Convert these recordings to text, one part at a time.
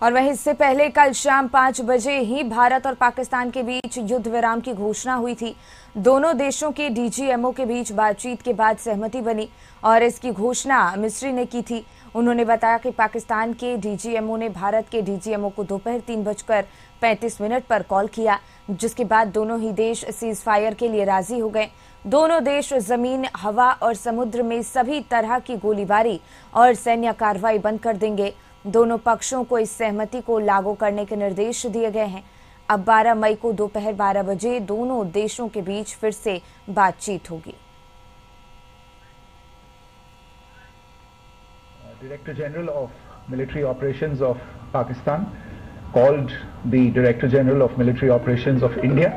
और वहीं इससे पहले कल शाम 5 बजे ही भारत और पाकिस्तान के बीच युद्ध विराम की घोषणा हुई थी। दोनों देशों के डीजीएमओ के बीच बातचीत के बाद सहमति बनी और इसकी घोषणा मिस्री ने की थी। उन्होंने बताया कि पाकिस्तान के डीजीएमओ ने भारत के डीजीएमओ को दोपहर 3:35 पर कॉल किया, जिसके बाद दोनों ही देश सीज फायर के लिए राजी हो गए। दोनों देश जमीन, हवा और समुद्र में सभी तरह की गोलीबारी और सैन्य कार्रवाई बंद कर देंगे। दोनों पक्षों को इस सहमति को लागू करने के निर्देश दिए गए हैं। अब 12 मई को दोपहर 12 बजे दोनों देशों के बीच फिर से बातचीत होगी। Director General of Military Operations of Pakistan called the Director General of Military Operations of India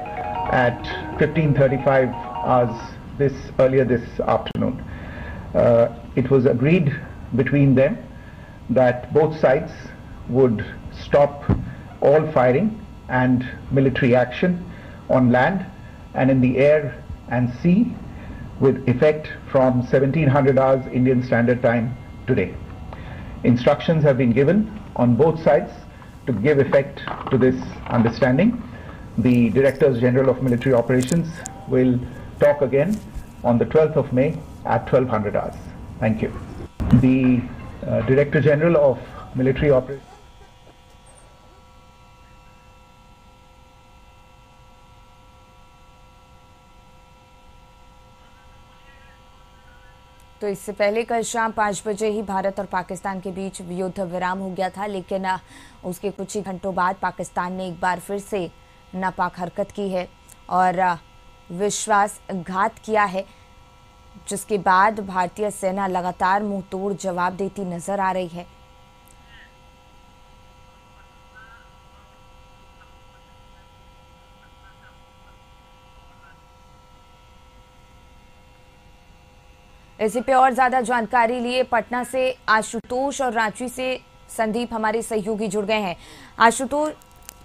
at 15:35 hours earlier this afternoon. It was agreed between them that both sides would stop all firing and military action on land and in the air and sea with effect from 1700 hours Indian Standard Time today. Instructions have been given on both sides to give effect to this understanding. The Directors General of Military Operations will talk again on the 12th of May at 1200 hours. Thank you. The Director General of Military Operations. तो इससे पहले कल शाम 5 बजे ही भारत और पाकिस्तान के बीच युद्ध विराम हो गया था, लेकिन उसके कुछ ही घंटों बाद पाकिस्तान ने एक बार फिर से नापाक हरकत की है और विश्वासघात किया है, जिसके बाद भारतीय सेना लगातार मुंह तोड़ जवाब देती नजर आ रही है। इसी पे और ज्यादा जानकारी लिए पटना से आशुतोष और रांची से संदीप हमारे सहयोगी जुड़ गए हैं।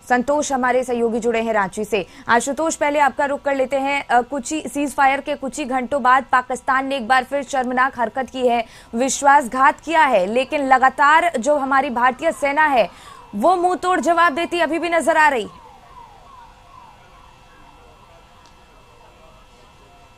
संतोष हमारे सहयोगी जुड़े हैं रांची से। आशुतोष, पहले आपका रुख कर लेते हैं। कुछ ही सीज फायर के कुछ ही घंटों बाद पाकिस्तान ने एक बार फिर शर्मनाक हरकत की है, विश्वासघात किया है, लेकिन लगातार जो हमारी भारतीय सेना है वो मुंह तोड़ जवाब देती अभी भी नजर आ रही है।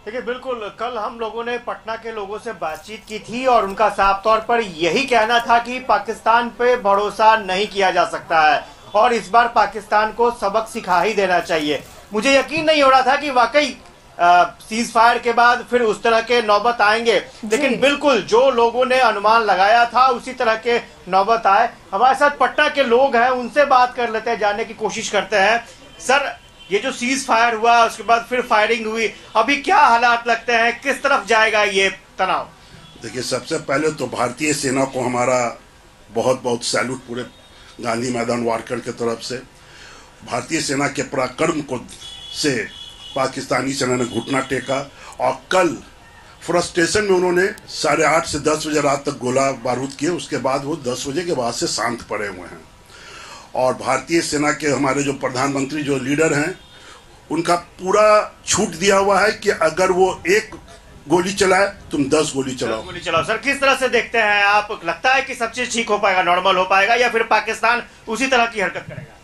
देखिए, बिल्कुल कल हम लोगों ने पटना के लोगों से बातचीत की थी और उनका साफ तौर पर यही कहना था कि पाकिस्तान पे भरोसा नहीं किया जा सकता है और इस बार पाकिस्तान को सबक सिखा ही देना चाहिए। मुझे यकीन नहीं हो रहा था कि वाकई सीज फायर के बाद फिर उस तरह के नौबत आएंगे, लेकिन बिल्कुल जो लोगों ने अनुमान लगाया था उसी तरह के नौबत आए। हमारे साथ पटना के लोग हैं, उनसे बात कर लेते हैं, जानने की कोशिश करते हैं। सर, ये जो सीज फायर हुआ उसके बाद फिर फायरिंग हुई, अभी क्या हालात लगते हैं, किस तरफ जाएगा ये तनाव? देखिए, सबसे पहले तो भारतीय सेना को हमारा बहुत बहुत सैल्यूट पूरे गांधी मैदान वारकर की तरफ से। भारतीय सेना के पराक्रम को से पाकिस्तानी सेना ने घुटना टेका और कल फ्रस्ट्रेशन में उन्होंने 8:30 से 10 बजे रात तक गोला बारूद किए। उसके बाद वो 10 बजे के बाद से शांत पड़े हुए हैं और भारतीय सेना के हमारे जो प्रधानमंत्री जो लीडर हैं उनका पूरा छूट दिया हुआ है कि अगर वो एक गोली चलाए तुम 10 गोली चलाओ। सर, किस तरह से देखते हैं आप? लगता है कि सब चीज ठीक हो पाएगा, नॉर्मल हो पाएगा, या फिर पाकिस्तान उसी तरह की हरकत करेगा?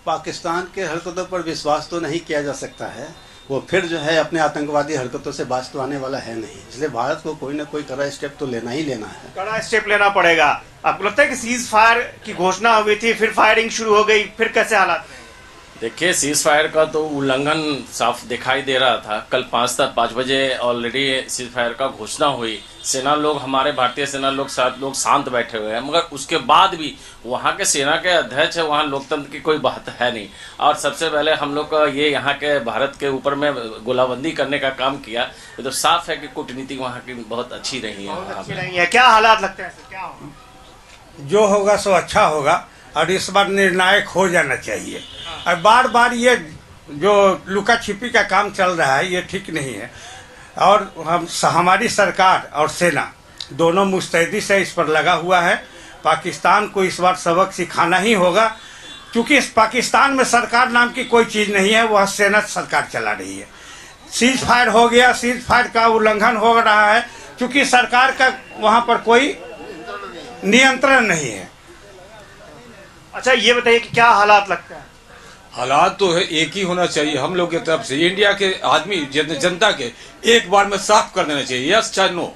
पाकिस्तान के हरकतों पर विश्वास तो नहीं किया जा सकता है। वो फिर जो है अपने आतंकवादी हरकतों से बाज तो आने वाला है नहीं, इसलिए भारत को कोई ना कोई कड़ा स्टेप तो लेना ही लेना है। कड़ा स्टेप लेना पड़ेगा। आपको लगता है कि सीज फायर की घोषणा हुई थी, फिर फायरिंग शुरू हो गई, फिर कैसे हालात? देखिए, सीज फायर का तो उल्लंघन साफ दिखाई दे रहा था। कल 5 बजे ऑलरेडी सीज फायर का घोषणा हुई। सेना लोग, हमारे भारतीय सेना लोग, 7 लोग शांत बैठे हुए हैं, मगर उसके बाद भी वहाँ के सेना के अध्यक्ष है, वहाँ लोकतंत्र की कोई बात है नहीं। और सबसे पहले हम लोग का ये यहाँ के भारत के ऊपर में गोलाबंदी करने का काम किया, ये तो साफ है कि कूटनीति वहाँ की बहुत अच्छी रही है। क्या हालात लगते हैं? क्या होगा? जो होगा सो अच्छा होगा और इस बार निर्णायक हो जाना चाहिए। और बार बार ये जो लुका छिपी का काम चल रहा है ये ठीक नहीं है और हमारी सरकार और सेना दोनों मुस्तैदी से इस पर लगा हुआ है। पाकिस्तान को इस बार सबक सिखाना ही होगा, क्योंकि इस पाकिस्तान में सरकार नाम की कोई चीज़ नहीं है, वह सेना सरकार चला रही है। सीज फायर हो गया, सीज फायर का उल्लंघन हो रहा है, क्योंकि सरकार का वहाँ पर कोई नियंत्रण नहीं है। अच्छा, ये बताइए कि क्या हालात लगता है? हालात तो है एक ही होना चाहिए हम लोग की तरफ से, इंडिया के आदमी जनता के एक बार में साफ कर देना चाहिए, यस चाहे नो।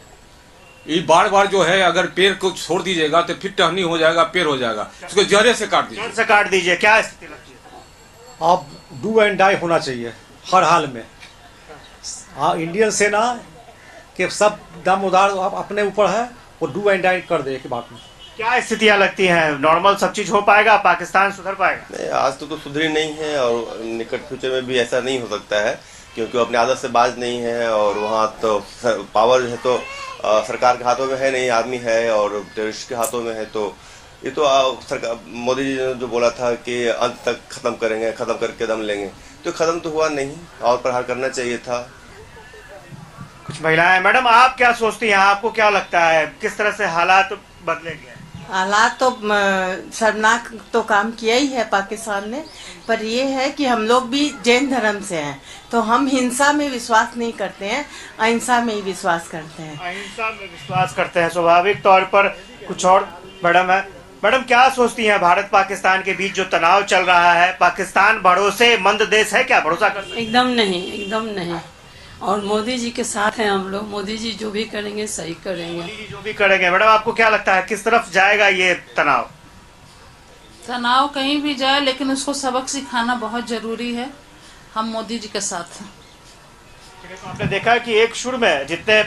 ये बार बार जो है अगर पेड़ को छोड़ दीजिएगा तो फिर टहनी हो जाएगा, पेड़ हो जाएगा, उसको जड़े से काट दीजिए। जड़ से काट दीजिए, क्या स्थिति लगती है? अब डू एंड डाई होना चाहिए हर हाल में। हाँ, इंडियन सेना के सब दामोदार अपने ऊपर है, वो डू एंड डाई कर दे एक बात में। क्या स्थितियां लगती हैं? नॉर्मल सब चीज हो पाएगा? पाकिस्तान सुधर पाएगा? नहीं, आज तो सुधरी नहीं है और निकट फ्यूचर में भी ऐसा नहीं हो सकता है, क्योंकि वो अपनी आदत से बाज नहीं है और वहाँ तो पावर है तो सरकार के हाथों में है नहीं, आर्मी है और टेररिस्ट के हाथों में है। तो ये तो सरकार मोदी जी ने जो बोला था कि अंत तक खत्म करेंगे, खत्म करके दम लेंगे, तो खत्म तो हुआ नहीं और प्रहार करना चाहिए था। कुछ महिलाएं, मैडम आप क्या सोचती हैं? आपको क्या लगता है किस तरह से हालात बदलेंगे? हालात तो शर्मनाक तो काम किया ही है पाकिस्तान ने, पर ये है कि हम लोग भी जैन धर्म से हैं, तो हम हिंसा में विश्वास नहीं करते हैं, अहिंसा में ही विश्वास करते हैं। अहिंसा में विश्वास करते हैं स्वाभाविक तौर पर। कुछ और मैडम है, मैडम क्या सोचती हैं भारत पाकिस्तान के बीच जो तनाव चल रहा है? पाकिस्तान भरोसेमंद देश है क्या? भरोसा कर? एकदम नहीं, एकदम नहीं। और मोदी जी के साथ हैं हम लोग, मोदी जी जो भी करेंगे सही करेंगे। मोदी जी जो भी करेंगे। मैडम आपको क्या लगता है किस तरफ जाएगा ये तनाव? तनाव कहीं भी जाए लेकिन उसको सबक सिखाना बहुत जरूरी है। हम मोदी जी के साथ हैं। तो आपने देखा कि एक सुर में जितने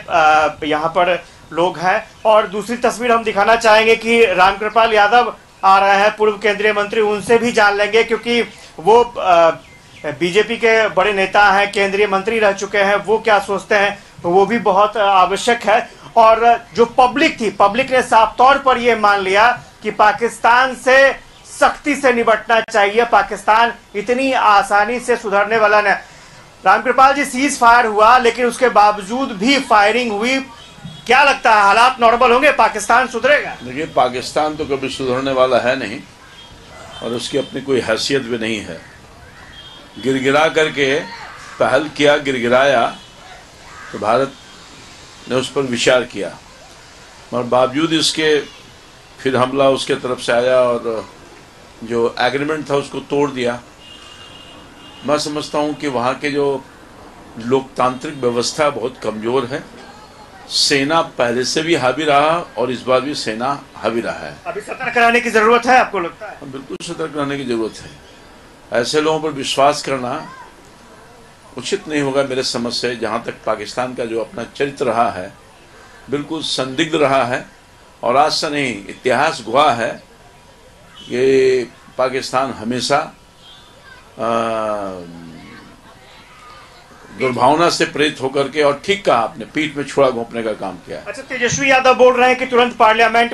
यहाँ पर लोग हैं, और दूसरी तस्वीर हम दिखाना चाहेंगे कि रामकृपाल यादव आ रहे हैं, पूर्व केंद्रीय मंत्री, उनसे भी जान लेंगे क्योंकि वो बीजेपी के बड़े नेता हैं, केंद्रीय मंत्री रह चुके हैं, वो क्या सोचते हैं तो वो भी बहुत आवश्यक है। और जो पब्लिक थी, पब्लिक ने साफ तौर पर ये मान लिया कि पाकिस्तान से सख्ती से निपटना चाहिए, पाकिस्तान इतनी आसानी से सुधरने वाला नहीं। रामकृपाल जी, सीज फायर हुआ लेकिन उसके बावजूद भी फायरिंग हुई, क्या लगता है हालात नॉर्मल होंगे? पाकिस्तान सुधरेगा? देखिए, पाकिस्तान तो कभी सुधरने वाला है नहीं और उसकी अपनी कोई हैसियत भी नहीं है। गिरगिरा करके पहल किया, गिरगिराया तो भारत ने उस पर विचार किया, मगर बावजूद इसके फिर हमला उसके तरफ से आया और जो एग्रीमेंट था उसको तोड़ दिया। मैं समझता हूँ कि वहाँ के जो लोकतांत्रिक व्यवस्था बहुत कमज़ोर है। सेना पहले से भी हावी रहा और इस बार भी सेना हावी रहा है। अभी सतर्क रहने की जरूरत है, आपको लगता है? बिल्कुल सतर्क रहने की जरूरत है। ऐसे लोगों पर विश्वास करना उचित नहीं होगा मेरे समझ से। जहाँ तक पाकिस्तान का जो अपना चरित्र रहा है बिल्कुल संदिग्ध रहा है, और आज से नहीं, इतिहास गवाह है कि पाकिस्तान हमेशा दुर्भावना से प्रेरित होकर के, और ठीक कहा आपने, पीठ में छुरा घोंपने का काम किया। अच्छा, तेजस्वी यादव बोल रहे हैं कि तुरंत पार्लियामेंट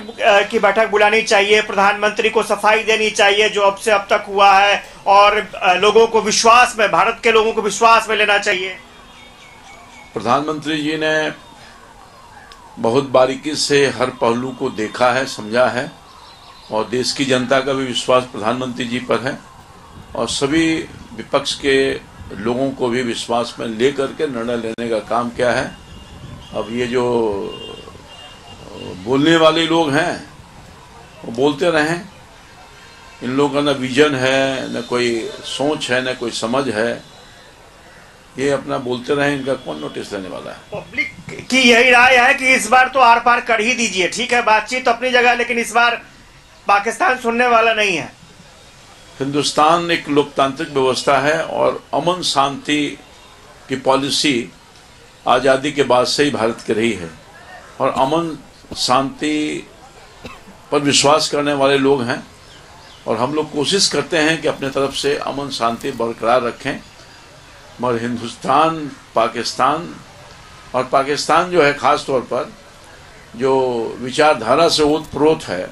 की बैठक बुलानी चाहिए, प्रधानमंत्री को सफाई देनी चाहिए जो अब से अब तक हुआ है, और लोगों को विश्वास में, भारत के लोगों को विश्वास में लेना चाहिए। प्रधानमंत्री जी ने बहुत बारीकी से हर पहलू को देखा है, समझा है, और देश की जनता का भी विश्वास प्रधानमंत्री जी पर है, और सभी विपक्ष के लोगों को भी विश्वास में लेकर के निर्णय लेने का काम किया है। अब ये जो बोलने वाले लोग हैं वो बोलते रहें, इन लोगों का न विजन है, न कोई सोच है, न कोई समझ है, ये अपना बोलते रहें, इनका कौन नोटिस लेने वाला है? पब्लिक की यही राय है कि इस बार तो आर पार कर ही दीजिए। ठीक है, बातचीत अपनी जगह, लेकिन इस बार पाकिस्तान सुनने वाला नहीं है। हिंदुस्तान एक लोकतांत्रिक व्यवस्था है और अमन शांति की पॉलिसी आज़ादी के बाद से ही भारत की रही है, और अमन शांति पर विश्वास करने वाले लोग हैं, और हम लोग कोशिश करते हैं कि अपने तरफ से अमन शांति बरकरार रखें। मगर हिंदुस्तान, पाकिस्तान, और पाकिस्तान जो है ख़ास तौर पर जो विचारधारा से ओतप्रोत है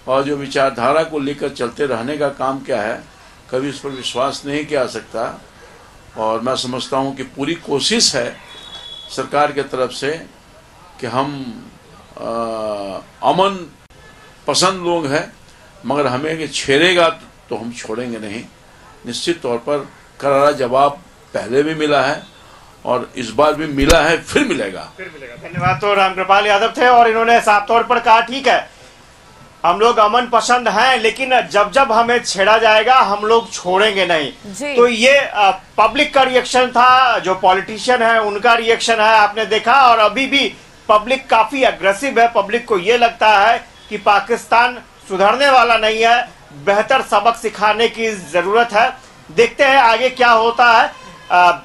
और जो विचारधारा को लेकर चलते रहने का काम क्या है, कभी इस पर विश्वास नहीं किया जा सकता। और मैं समझता हूँ कि पूरी कोशिश है सरकार के तरफ से कि हम अमन पसंद लोग हैं, मगर हमें कि छेड़ेगा तो हम छोड़ेंगे नहीं। निश्चित तौर पर करारा जवाब पहले भी मिला है और इस बार भी मिला है, फिर मिलेगा। धन्यवाद। तो रामकृपाल यादव थे और इन्होंने साफ तौर पर कहा ठीक है, हम लोग अमन पसंद हैं, लेकिन जब जब हमें छेड़ा जाएगा हम लोग छोड़ेंगे नहीं। तो ये पब्लिक का रिएक्शन था, जो पॉलिटिशियन है उनका रिएक्शन है, आपने देखा। और अभी भी पब्लिक काफी अग्रेसिव है। पब्लिक को ये लगता है कि पाकिस्तान सुधरने वाला नहीं है, बेहतर सबक सिखाने की जरूरत है। देखते हैं आगे क्या होता है।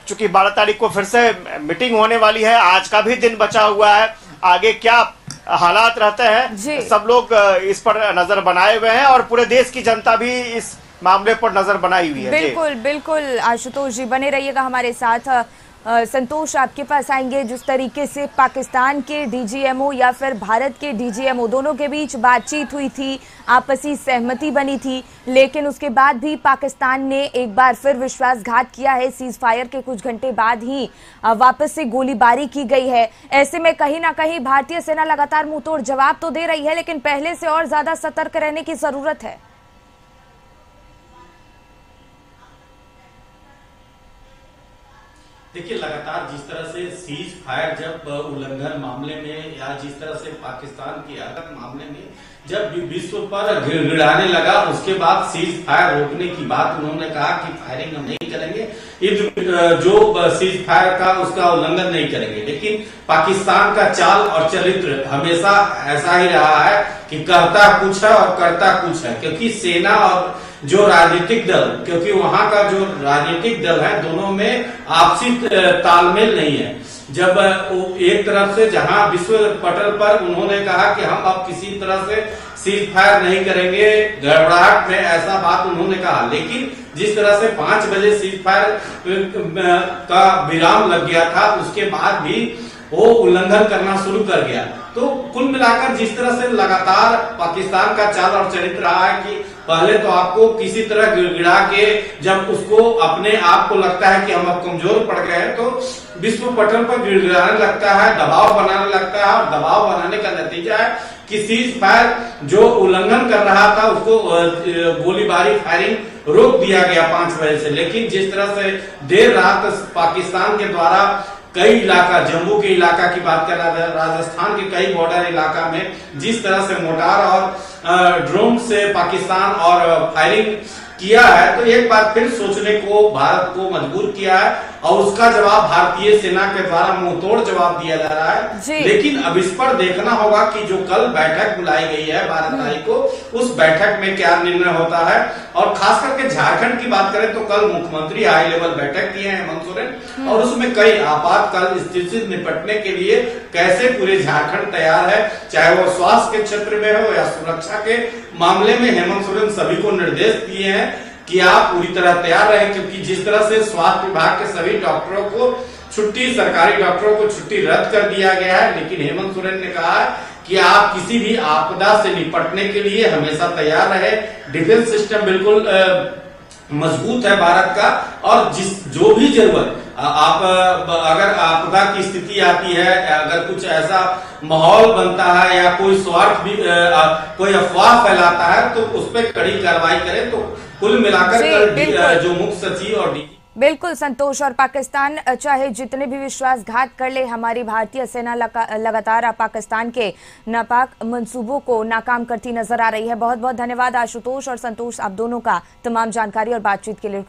चूंकि 12 तारीख को फिर से मीटिंग होने वाली है, आज का भी दिन बचा हुआ है, आगे क्या हालात रहते हैं सब लोग इस पर नजर बनाए हुए हैं और पूरे देश की जनता भी इस मामले पर नजर बनाई हुई है। बिल्कुल बिल्कुल आशुतोष जी, बने रहिएगा हमारे साथ। संतोष, आपके पास आएंगे। जिस तरीके से पाकिस्तान के डीजीएमओ या फिर भारत के डीजीएमओ दोनों के बीच बातचीत हुई थी, आपसी सहमति बनी थी, लेकिन उसके बाद भी पाकिस्तान ने एक बार फिर विश्वासघात किया है। सीज फायर के कुछ घंटे बाद ही वापस से गोलीबारी की गई है। ऐसे में कहीं ना कहीं भारतीय सेना लगातार मुंहतोड़ जवाब तो दे रही है, लेकिन पहले से और ज्यादा सतर्क रहने की जरूरत है। देखिए, लगातार जिस तरह से सीज फायर जब उल्लंघन मामले में या जिस तरह से पाकिस्तान की हरकत मामले में जब विश्व पर गिड़गिड़ाने लगा, उसके बाद सीज फायर रोकने की बात उन्होंने कहा कि फायरिंग हम नहीं करेंगे, जो सीज फायर का उसका उल्लंघन नहीं करेंगे। लेकिन पाकिस्तान का चाल और चरित्र हमेशा ऐसा ही रहा है कि कहता कुछ है और करता कुछ है, क्योंकि सेना और जो राजनीतिक दल, क्योंकि वहां का जो राजनीतिक दल है दोनों में आपसी तालमेल नहीं है। जब एक तरफ से जहां विश्व पटल पर उन्होंने कहा कि हम अब किसी तरह से सीज फायर नहीं करेंगे, गड़बड़ाहट में ऐसा बात उन्होंने कहा, लेकिन जिस तरह से 5 बजे सीज फायर का विराम लग गया था, उसके बाद भी वो उल्लंघन करना शुरू कर गया। तो कुल मिलाकर जिस तरह से लगातार पाकिस्तान का चाल और चरित्र रहा है कि पहले तो आपको किसी तरह गिड़गिड़ा के जब उसको अपने आप को लगता है कि हम अब कमजोर पड़ गए हैं, तो विश्व पटल पर गिड़गिड़ाने लगता है, दबाव बनाने लगता है, और दबाव बनाने का नतीजा है कि सीज फायर जो उल्लंघन कर रहा था उसको गोलीबारी फायरिंग रोक दिया गया 5 बजे से। लेकिन जिस तरह से देर रात पाकिस्तान के द्वारा कई इलाका, जम्मू के इलाका की बात कर रहा था, राजस्थान के कई बॉर्डर इलाका में जिस तरह से मोटार और ड्रोन से पाकिस्तान और फायरिंग किया है, तो एक बार फिर सोचने को भारत को मजबूर किया है और उसका जवाब भारतीय सेना के द्वारा मुंहतोड़ जवाब दिया जा रहा है। लेकिन अब इस पर देखना होगा कि जो कल बैठक बुलाई गई है 12 तारीख को, उस बैठक में क्या निर्णय होता है। और खास करके झारखंड की बात करें तो कल मुख्यमंत्री हाई लेवल बैठक किए हैं हेमंत सोरेन, और उसमें कई आपातकाल स्थिति से निपटने के लिए कैसे पूरे झारखंड तैयार है, चाहे वो स्वास्थ्य के क्षेत्र में हो या सुरक्षा के मामले में। हेमंत सोरेन सभी को निर्देश दिए हैं कि आप पूरी तरह तैयार रहें, क्योंकि जिस तरह से स्वास्थ्य विभाग के सभी डॉक्टरों को छुट्टी, सरकारी डॉक्टरों को छुट्टी रद्द कर दिया गया है। लेकिन हेमंत सोरेन ने कहा है कि आप किसी भी आपदा से निपटने के लिए हमेशा तैयार रहे। डिफेंस सिस्टम बिल्कुल मजबूत है भारत का, और जो भी जरूरत आप अगर आपदा की स्थिति आती है, अगर कुछ ऐसा माहौल बनता है या कोई स्वार्थ भी कोई अफवाह फैलाता है, तो उस पर कड़ी कार्रवाई करें। तो कुल मिलाकर कल जो मुख्य सचिव और बिल्कुल संतोष, और पाकिस्तान चाहे जितने भी विश्वासघात कर ले, हमारी भारतीय सेना लगातार पाकिस्तान के नापाक मंसूबों को नाकाम करती नजर आ रही है। बहुत बहुत धन्यवाद आशुतोष और संतोष, आप दोनों का तमाम जानकारी और बातचीत के लिए।